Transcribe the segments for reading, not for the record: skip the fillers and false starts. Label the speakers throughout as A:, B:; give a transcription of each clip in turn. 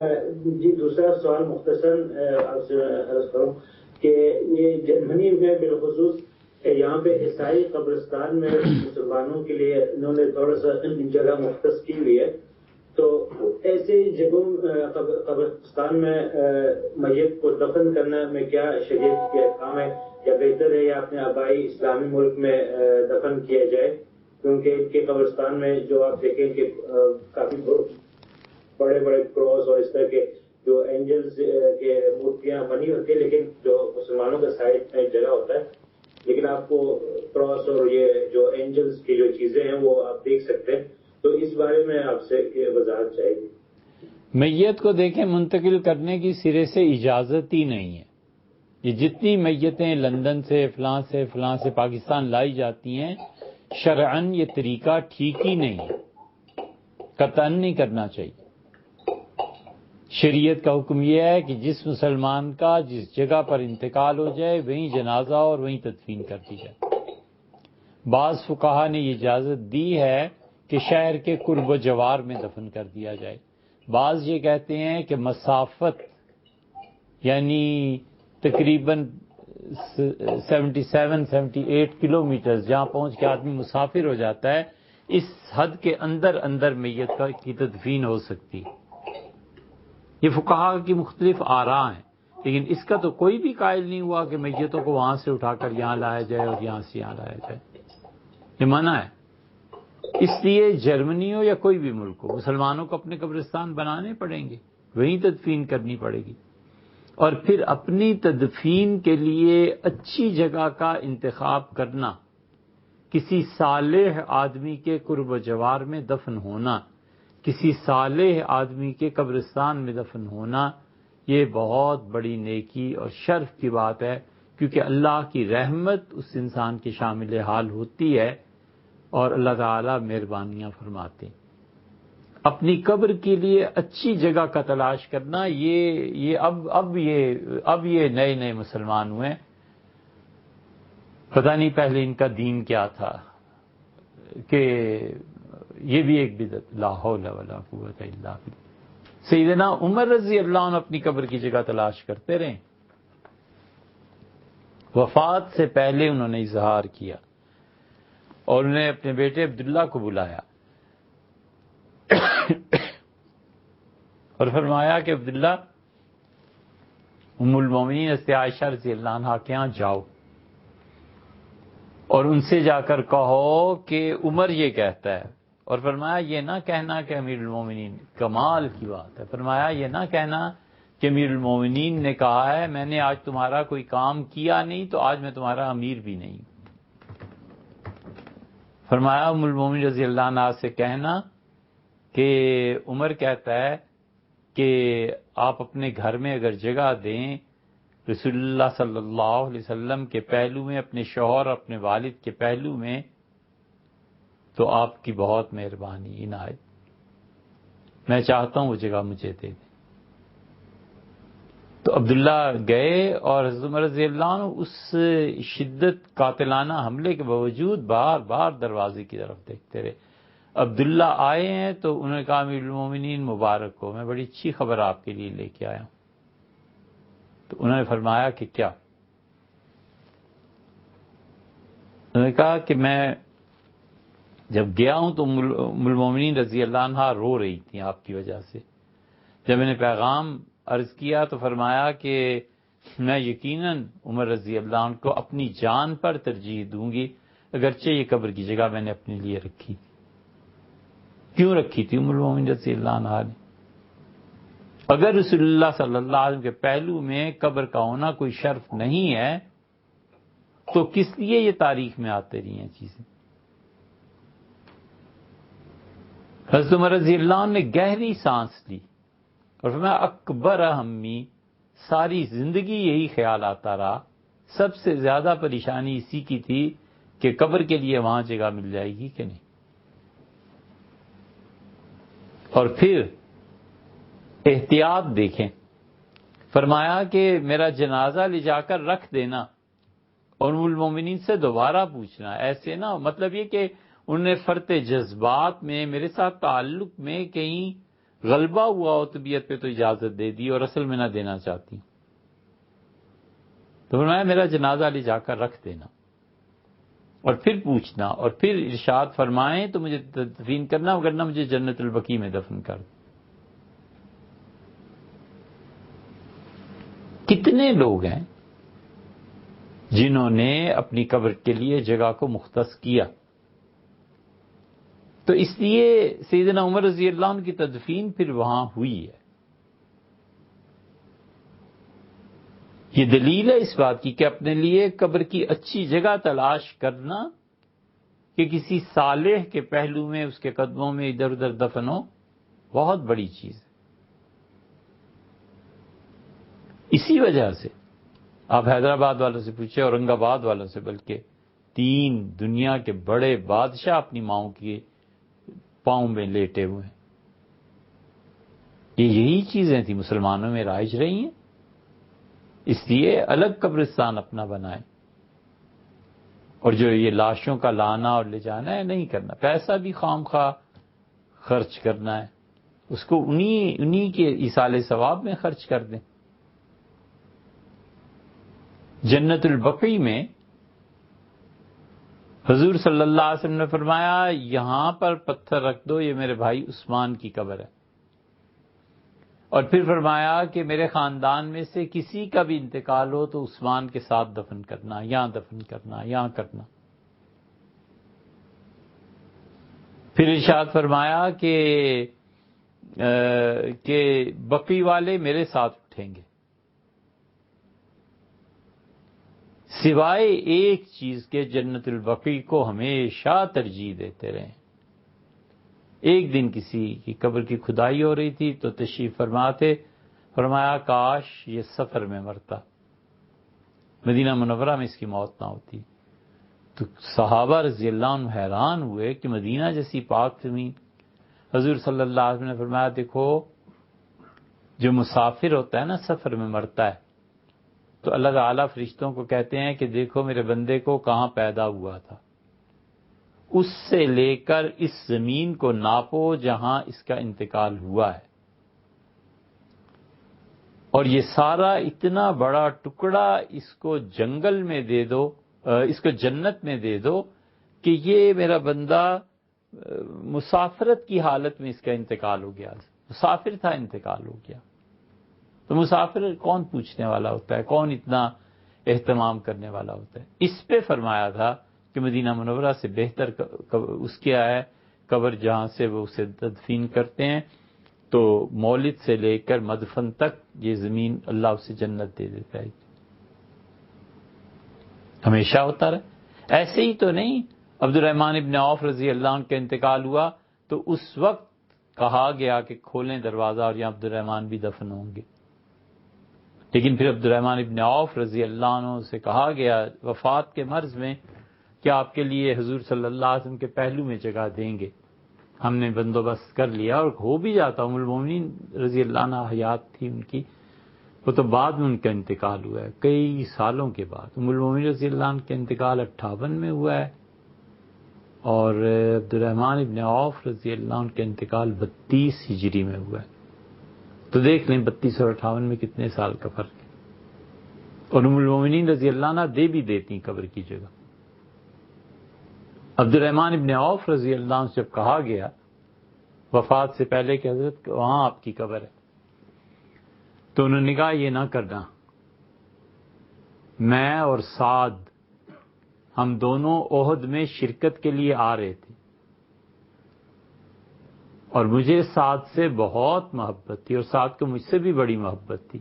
A: جی دوسرا سوال مختصر آپ سے عرض کروں کہ یہ جرمنی میں بالخصوص یہاں پہ عیسائی قبرستان میں مسلمانوں کے لیے انہوں نے تھوڑا سا جگہ مختص کی ہوئی ہے، تو ایسے جگہوں قبرستان میں میت کو دفن کرنا میں کیا شریعت کے احکام ہے، یا بہتر ہے یا اپنے آبائی اسلامی ملک میں دفن کیا جائے؟ کیونکہ ان کے قبرستان میں جو آپ دیکھیں کہ کافی بڑے بڑے کراس اور اس طرح کے جو اینجلز کے مورتیاں بنی ہوتی ہیں، لیکن جو مسلمانوں کا سائڈ میں جگہ ہوتا ہے، لیکن آپ کو کراس اور یہ جو اینجلز کی جو چیزیں ہیں وہ آپ دیکھ سکتے ہیں، تو اس بارے میں آپ سے وضاحت چاہیے۔
B: میت کو دیکھیں منتقل کرنے کی سرے سے اجازت ہی نہیں ہے۔ یہ جتنی میتیں لندن سے فلاں سے پاکستان لائی جاتی ہیں، شرعاً یہ طریقہ ٹھیک ہی نہیں ہے، قطعاً نہیں کرنا چاہیے۔ شریعت کا حکم یہ ہے کہ جس مسلمان کا جس جگہ پر انتقال ہو جائے وہیں جنازہ اور وہیں تدفین کر دی جائے۔ بعض فقہا نے یہ اجازت دی ہے کہ شہر کے قرب و جوار میں دفن کر دیا جائے۔ بعض یہ کہتے ہیں کہ مسافت یعنی تقریباً 78 کلومیٹر جہاں پہنچ کے آدمی مسافر ہو جاتا ہے، اس حد کے اندر میت کی تدفین ہو سکتی ہے۔ یہ فقہا کی مختلف آراء ہیں، لیکن اس کا تو کوئی بھی قائل نہیں ہوا کہ میتوں کو وہاں سے اٹھا کر یہاں لایا جائے اور یہاں سے یہاں لایا جائے۔ یہ منع ہے۔ اس لیے جرمنی ہو یا کوئی بھی ملک ہو، مسلمانوں کو اپنے قبرستان بنانے پڑیں گے، وہیں تدفین کرنی پڑے گی، اور پھر اپنی تدفین کے لیے اچھی جگہ کا انتخاب کرنا، کسی صالح آدمی کے قرب و جوار میں دفن ہونا، کسی صالح آدمی کے قبرستان میں دفن ہونا، یہ بہت بڑی نیکی اور شرف کی بات ہے، کیونکہ اللہ کی رحمت اس انسان کے شامل حال ہوتی ہے اور اللہ تعالیٰ مہربانیاں فرماتے ہیں۔ اپنی قبر کے لیے اچھی جگہ کا تلاش کرنا، یہ اب یہ نئے مسلمان ہوئے، پتہ نہیں پہلے ان کا دین کیا تھا، کہ یہ بھی ایک بدعت، لا حول ولا قوت الا باللہ۔ سیدنا عمر رضی اللہ عنہ اپنی قبر کی جگہ تلاش کرتے رہے، وفات سے پہلے انہوں نے اظہار کیا اور انہوں نے اپنے بیٹے عبداللہ کو بلایا اور فرمایا کہ عبداللہ، ام المومنین حضرت عائشہ رضی اللہ عنہا کے ہاں جاؤ اور ان سے جا کر کہو کہ عمر یہ کہتا ہے، اور فرمایا یہ نہ کہنا کہ امیر المومنین، کمال کی بات ہے، فرمایا یہ نہ کہنا کہ امیر المومنین نے کہا ہے میں نے آج تمہارا کوئی کام کیا نہیں تو آج میں تمہارا امیر بھی نہیں۔ فرمایا ام المومنین رضی اللہ عنہ سے کہنا کہ عمر کہتا ہے کہ آپ اپنے گھر میں اگر جگہ دیں رسول اللہ صلی اللہ علیہ وسلم کے پہلو میں، اپنے شوہر اور اپنے والد کے پہلو میں، تو آپ کی بہت مہربانی عنایت، میں چاہتا ہوں وہ جگہ مجھے دے دیں۔ تو عبداللہ گئے اور حضرت عمر رضی اللہ عنہ اس شدت قاتلانہ حملے کے باوجود بار بار دروازے کی طرف دیکھتے رہے۔ عبداللہ آئے ہیں تو انہوں نے کہا امیر المومنین مبارک ہو، میں بڑی اچھی خبر آپ کے لیے لے کے آیا ہوں۔ تو انہوں نے فرمایا کہ کیا؟ انہوں نے کہا کہ میں جب گیا ہوں تو ام المومنین رضی اللہ عنہ رو رہی تھیں آپ کی وجہ سے۔ جب میں نے پیغام عرض کیا تو فرمایا کہ میں یقیناً عمر رضی اللہ عنہ کو اپنی جان پر ترجیح دوں گی، اگرچہ یہ قبر کی جگہ میں نے اپنے لیے رکھی۔ کیوں رکھی تھی ام المومنین رضی اللہ عنہ نے؟ اگر رسول اللہ صلی اللہ علیہ وسلم کے پہلو میں قبر کا ہونا کوئی شرف نہیں ہے تو کس لیے یہ تاریخ میں آتے رہی ہیں چیزیں؟ حضرت عمر رضی اللہ عنہ نے گہری سانس لی اور فرمایا اکبر ہمی، ساری زندگی یہی خیال آتا رہا، سب سے زیادہ پریشانی اسی کی تھی کہ قبر کے لیے وہاں جگہ مل جائے گی کہ نہیں۔ اور پھر احتیاط دیکھیں، فرمایا کہ میرا جنازہ لے جا کر رکھ دینا اور ام المومنین سے دوبارہ پوچھنا، ایسے نہ، مطلب یہ کہ انہوں نے فرط جذبات میں میرے ساتھ تعلق میں کہیں غلبہ ہوا ہو طبیعت پہ تو اجازت دے دی اور اصل میں نہ دینا چاہتی ہوں، تو فرمایا میرا جنازہ لے جا کر رکھ دینا اور پھر پوچھنا اور پھر ارشاد فرمائیں تو مجھے تدفین کرنا، ورنہ مجھے جنت البقیع میں دفن کر دو۔ کتنے لوگ ہیں جنہوں نے اپنی قبر کے لیے جگہ کو مختص کیا؟ تو اس لیے سیدنا عمر رضی اللہ عنہ کی تدفین پھر وہاں ہوئی ہے۔ یہ دلیل ہے اس بات کی کہ اپنے لیے قبر کی اچھی جگہ تلاش کرنا کہ کسی صالح کے پہلو میں اس کے قدموں میں ادھر ادھر دفن ہو، بہت بڑی چیز ہے۔ اسی وجہ سے آپ حیدرآباد والوں سے پوچھیں، اورنگ آباد والوں سے، بلکہ 3 دنیا کے بڑے بادشاہ اپنی ماؤں کے پاؤں میں لیٹے ہوئے ہیں۔ یہی چیزیں تھیں مسلمانوں میں رائج رہی ہیں، اس لیے الگ قبرستان اپنا بنائیں، اور جو یہ لاشوں کا لانا اور لے جانا ہے نہیں کرنا، پیسہ بھی خام خواہ خرچ کرنا ہے، اس کو انہی کے ایصال ثواب میں خرچ کر دیں۔ جنت البقیع میں حضور صلی اللہ علیہ وسلم نے فرمایا یہاں پر پتھر رکھ دو، یہ میرے بھائی عثمان کی قبر ہے، اور پھر فرمایا کہ میرے خاندان میں سے کسی کا بھی انتقال ہو تو عثمان کے ساتھ دفن کرنا، یہاں دفن کرنا، یہاں کرنا۔ پھر ارشاد فرمایا کہ بقیع والے میرے ساتھ اٹھیں گے، سوائے ایک چیز کے جنت البقیع کو ہمیشہ ترجیح دیتے رہے۔ ایک دن کسی کی قبر کی کھدائی ہو رہی تھی تو تشریف فرماتے، فرمایا کاش یہ سفر میں مرتا، مدینہ منورہ میں اس کی موت نہ ہوتی۔ تو صحابہ رضی اللہ عنہ حیران ہوئے کہ مدینہ جیسی پاک زمین، حضور صلی اللہ علیہ وسلم نے فرمایا دیکھو جو مسافر ہوتا ہے نا سفر میں مرتا ہے تو اللہ تعالیٰ فرشتوں کو کہتے ہیں کہ دیکھو میرے بندے کو کہاں پیدا ہوا تھا، اس سے لے کر اس زمین کو ناپو جہاں اس کا انتقال ہوا ہے، اور یہ سارا اتنا بڑا ٹکڑا اس کو جنگل میں دے دو، اس کو جنت میں دے دو کہ یہ میرا بندہ مسافرت کی حالت میں اس کا انتقال ہو گیا، مسافر تھا انتقال ہو گیا۔ تو مسافر کون پوچھنے والا ہوتا ہے، کون اتنا اہتمام کرنے والا ہوتا ہے؟ اس پہ فرمایا تھا کہ مدینہ منورہ سے بہتر اس کیا ہے قبر جہاں سے وہ اسے تدفین کرتے ہیں، تو مولد سے لے کر مدفن تک یہ زمین اللہ اسے جنت دے دیتا ہے، ہمیشہ ہوتا رہے۔ ایسے ہی تو نہیں، عبد الرحمن ابن عوف رضی اللہ عنہ کا انتقال ہوا تو اس وقت کہا گیا کہ کھولیں دروازہ اور یہاں عبد الرحمن بھی دفن ہوں گے، لیکن پھر عبد الرحمن ابن عوف رضی اللہ عنہ سے کہا گیا وفات کے مرض میں کہ آپ کے لیے حضور صلی اللہ علیہ وسلم کے پہلو میں جگہ دیں گے، ہم نے بندوبست کر لیا، اور ہو بھی جاتا۔ ام المومنین رضی اللہ عنہ حیات تھی ان کی، وہ تو بعد میں ان کا انتقال ہوا ہے، کئی سالوں کے بعد۔ ام المومنین رضی اللہ عنہ کا انتقال 58 میں ہوا ہے، اور عبد الرحمن ابن عوف رضی اللہ عنہ کا انتقال 32 ہجری میں ہوا ہے۔ تو دیکھ لیں 32 اور 58 میں کتنے سال کا فرق ہے، اور ام المومنین رضی اللہ عنہ دے بھی دیتی قبر کی جگہ۔ عبد الرحمن ابن عوف رضی اللہ عنہ سے جب کہا گیا وفات سے پہلے کہ حضرت وہاں آپ کی قبر ہے، تو انہوں نے کہا یہ نہ کرنا، میں اور سعد ہم دونوں احد میں شرکت کے لیے آ رہے تھے، اور مجھے سعد سے بہت محبت تھی اور سعد کو مجھ سے بھی بڑی محبت تھی،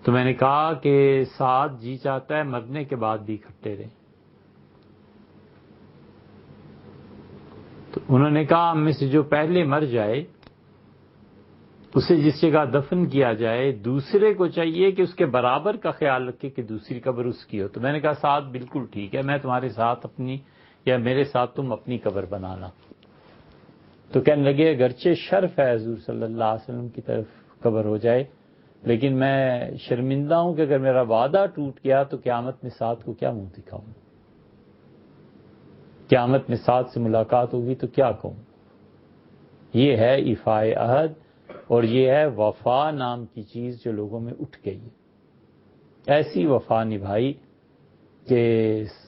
B: تو میں نے کہا کہ سعد جی چاہتا ہے مرنے کے بعد بھی اکٹھے رہیں۔ تو انہوں نے کہا ہم میں سے جو پہلے مر جائے اسے جس جگہ دفن کیا جائے، دوسرے کو چاہیے کہ اس کے برابر کا خیال رکھے کہ دوسری قبر اس کی ہو۔ تو میں نے کہا سعد بالکل ٹھیک ہے، میں تمہارے ساتھ اپنی، یا میرے ساتھ تم اپنی قبر بنانا۔ تو کہنے لگے اگرچہ شرف ہے حضور صلی اللہ علیہ وسلم کی طرف قبر ہو جائے، لیکن میں شرمندہ ہوں کہ اگر میرا وعدہ ٹوٹ گیا تو قیامت میں سعد کو کیا منہ دکھاؤں، قیامت میں سعد سے ملاقات ہوگی تو کیا کہوں۔ یہ ہے ایفائے عہد، اور یہ ہے وفا نام کی چیز جو لوگوں میں اٹھ گئی ہے۔ ایسی وفا نبھائی کہ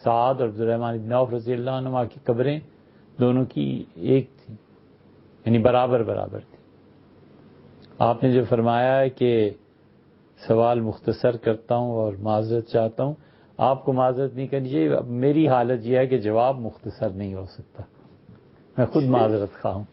B: سعد اور عبدالرحمن بن عوف رضی اللہ عنہ کی قبریں دونوں کی ایک تھی، یعنی برابر برابر تھی۔ آپ نے جو فرمایا ہے کہ سوال مختصر کرتا ہوں اور معذرت چاہتا ہوں، آپ کو معذرت نہیں کرنی چاہیے، میری حالت یہ ہے کہ جواب مختصر نہیں ہو سکتا، میں خود معذرت خواہ ہوں۔